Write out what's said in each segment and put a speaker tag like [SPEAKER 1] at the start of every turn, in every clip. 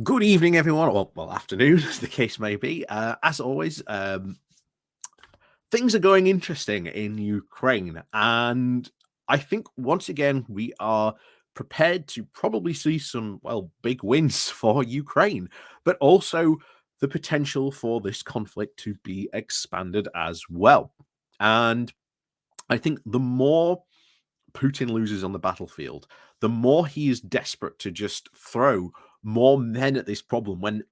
[SPEAKER 1] Good evening, everyone. Well, afternoon, as the case may be. As always, things are going interesting in Ukraine, and I think once again we are prepared to probably see some big wins for Ukraine, but also the potential for this conflict to be expanded as well. And I think the more Putin loses on the battlefield, the more he is desperate to just throw more men at this problem when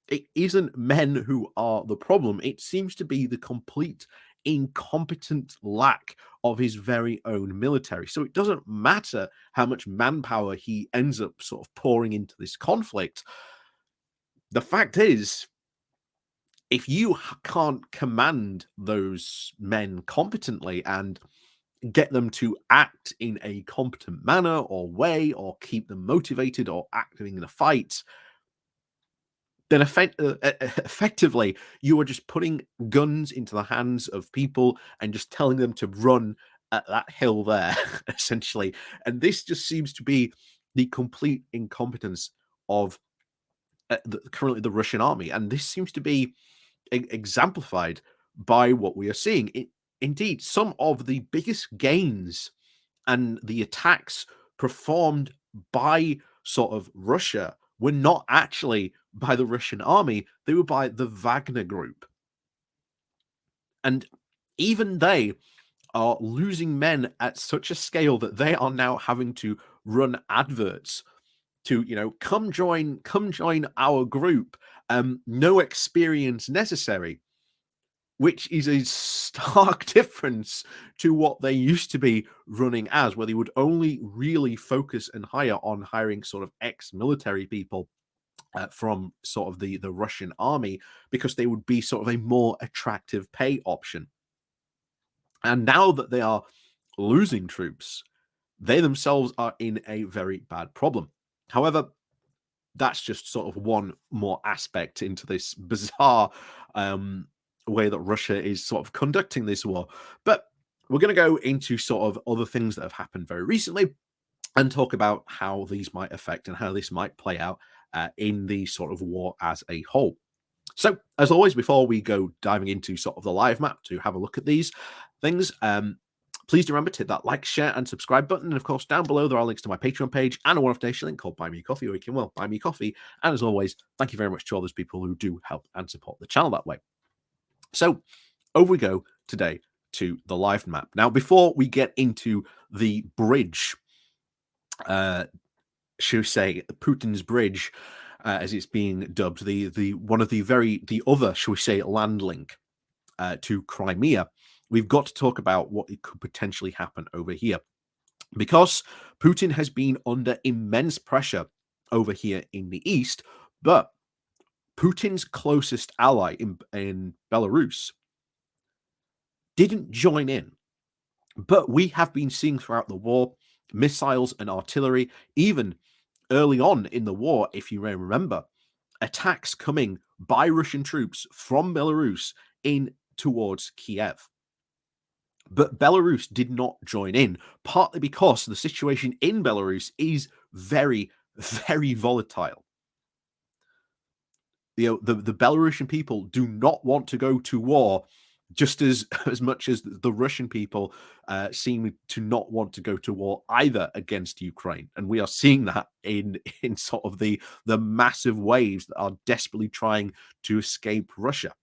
[SPEAKER 1] it isn't men who are the problem. It seems to be the complete incompetent lack of his very own military. So it doesn't matter how much manpower he ends up sort of pouring into this conflict. The fact is, if you can't command those men competently and get them to act in a competent manner or way or keep them motivated or acting in a fight, then effectively you are just putting guns into the hands of people and just telling them to run at that hill there, essentially. And this just seems to be the complete incompetence of currently the Russian army. And this seems to be exemplified by what we are seeing. Indeed, some of the biggest gains and the attacks performed by sort of Russia were not actually by the Russian army, they were by the Wagner group. And even they are losing men at such a scale that they are now having to run adverts to, come join our group. No experience necessary, which is a stark difference to what they used to be running as, where they would only really focus and hire on hiring sort of ex-military people from sort of the Russian army because they would be sort of a more attractive pay option. And now that they are losing troops, they themselves are in a very bad problem. However, that's just sort of one more aspect into this bizarre way that Russia is sort of conducting this war. But we're going to go into sort of other things that have happened very recently and talk about how these might affect and how this might play out in the sort of war as a whole. So, as always, before we go diving into sort of the live map to have a look at these things, please do remember to hit that like, share, and subscribe button. And of course, down below, there are links to my Patreon page and a one-off donation link called Buy Me a Coffee, where you can, buy me coffee. And as always, thank you very much to all those people who do help and support the channel that way. So, over we go today to the live map. Now, before we get into the bridge, should we say, Putin's bridge, as it's being dubbed, the one of the other, shall we say, land link to Crimea, we've got to talk about what it could potentially happen over here. Because Putin has been under immense pressure over here in the east, but Putin's closest ally in Belarus didn't join in. But we have been seeing throughout the war missiles and artillery, even early on in the war, if you may remember, attacks coming by Russian troops from Belarus in towards Kiev. But Belarus did not join in, partly because the situation in Belarus is very, very volatile. The Belarusian people do not want to go to war just as much as the Russian people seem to not want to go to war either against Ukraine. And we are seeing that in sort of the massive waves that are desperately trying to escape Russia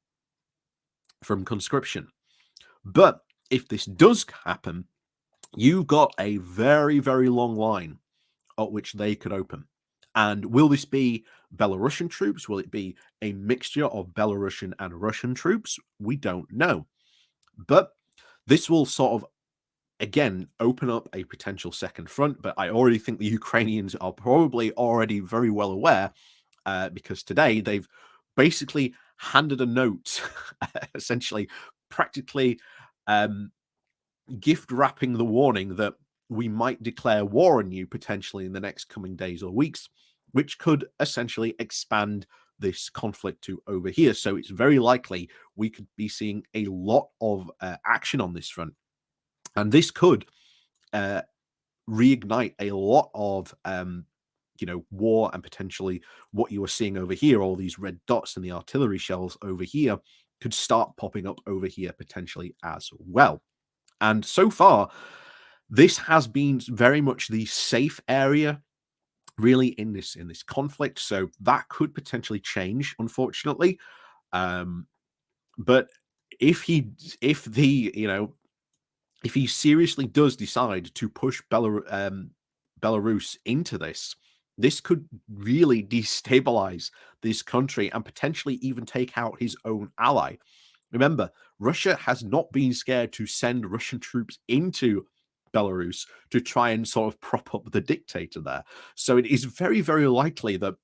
[SPEAKER 1] from conscription. But if this does happen, you've got a very, very long line at which they could open. And will this be Belarusian troops? Will it be a mixture of Belarusian and Russian troops? We don't know. But this will sort of, again, open up a potential second front. But I already think the Ukrainians are probably already very well aware because today they've basically handed a note, essentially, practically gift wrapping the warning that we might declare war on you potentially in the next coming days or weeks, which could essentially expand this conflict to over here. So it's very likely we could be seeing a lot of action on this front. And this could reignite a lot of war and potentially what you are seeing over here, all these red dots and the artillery shells over here, could start popping up over here potentially as well. And so far, this has been very much the safe area really in this conflict. So that could potentially change, unfortunately. But if he seriously does decide to push Belarus into this could really destabilize this country and potentially even take out his own ally. Remember, Russia has not been scared to send Russian troops into Belarus to try and sort of prop up the dictator there. So it is very, very likely that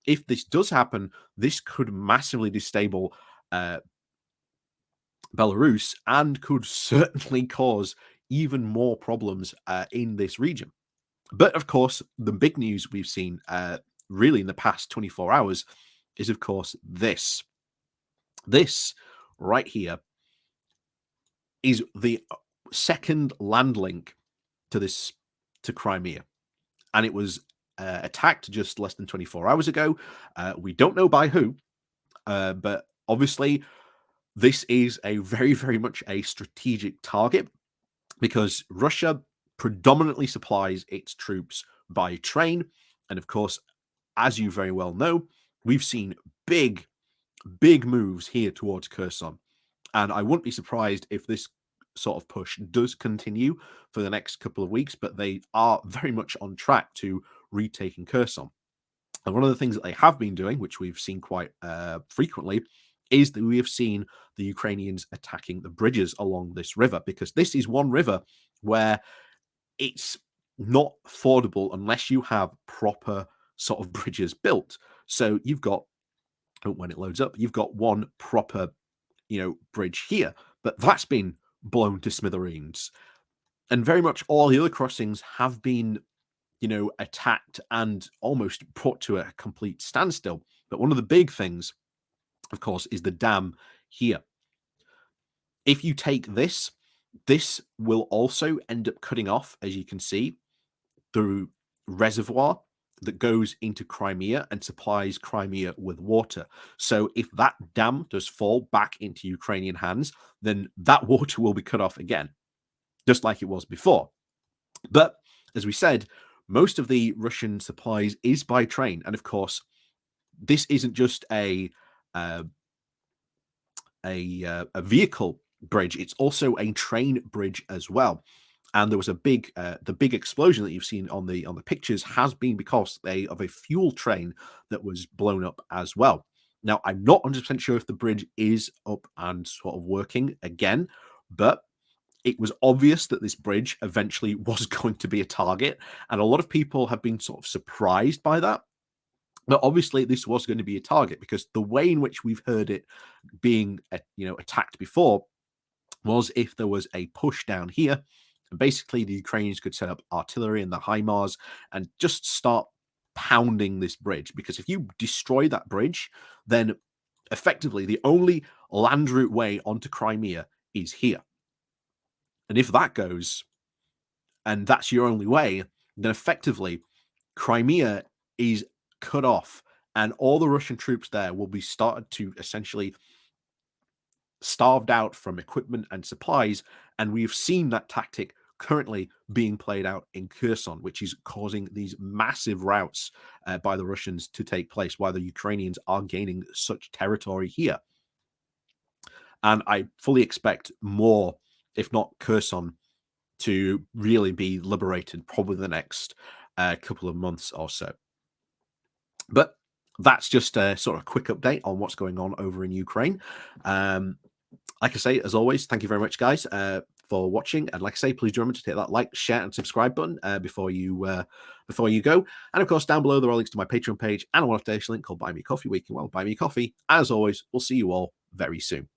[SPEAKER 1] if this does happen, this could massively destabilize Belarus and could certainly cause even more problems in this region. But of course, the big news we've seen really in the past 24 hours is, of course, this. This right here is the second land link to Crimea, and it was attacked just less than 24 hours ago. We don't know by who, but obviously this is a very, very much a strategic target because Russia predominantly supplies its troops by train, and of course, as you very well know, we've seen big, big moves here towards Kherson. And I wouldn't be surprised if this sort of push does continue for the next couple of weeks, but they are very much on track to retaking Kherson. And one of the things that they have been doing, which we've seen quite frequently, is that we have seen the Ukrainians attacking the bridges along this river, because this is one river where it's not fordable unless you have proper sort of bridges built. So you've got, when it loads up, you've got one proper bridge here, but that's been blown to smithereens. And very much all the other crossings have been, attacked and almost brought to a complete standstill. But one of the big things, of course, is the dam here. If you take this will also end up cutting off, as you can see, the reservoir that goes into Crimea and supplies Crimea with water. So if that dam does fall back into Ukrainian hands, then that water will be cut off again, just like it was before. But as we said, most of the Russian supplies is by train. And of course, this isn't just a vehicle bridge, it's also a train bridge as well. And there was a big, the big explosion that you've seen on the pictures has been because of a fuel train that was blown up as well. Now, I'm not 100% sure if the bridge is up and sort of working again, but it was obvious that this bridge eventually was going to be a target, and a lot of people have been sort of surprised by that. But obviously, this was going to be a target because the way in which we've heard it being, attacked before was if there was a push down here. And basically, the Ukrainians could set up artillery and the HIMARS and just start pounding this bridge. Because if you destroy that bridge, then effectively the only land route way onto Crimea is here. And if that goes, and that's your only way, then effectively Crimea is cut off, and all the Russian troops there will be started to essentially starved out from equipment and supplies. And we've seen that tactic currently being played out in Kherson, which is causing these massive routes by the Russians to take place while the Ukrainians are gaining such territory here. And I fully expect more, if not Kherson, to really be liberated probably the next couple of months or so. But that's just a sort of quick update on what's going on over in Ukraine. Like I say, as always, thank you very much, guys, for watching. And like I say, please remember to hit that like, share, and subscribe button before you go. And of course, down below there are links to my Patreon page and a one-off donation link called Buy Me Coffee, where you can buy me coffee. As always, we'll see you all very soon.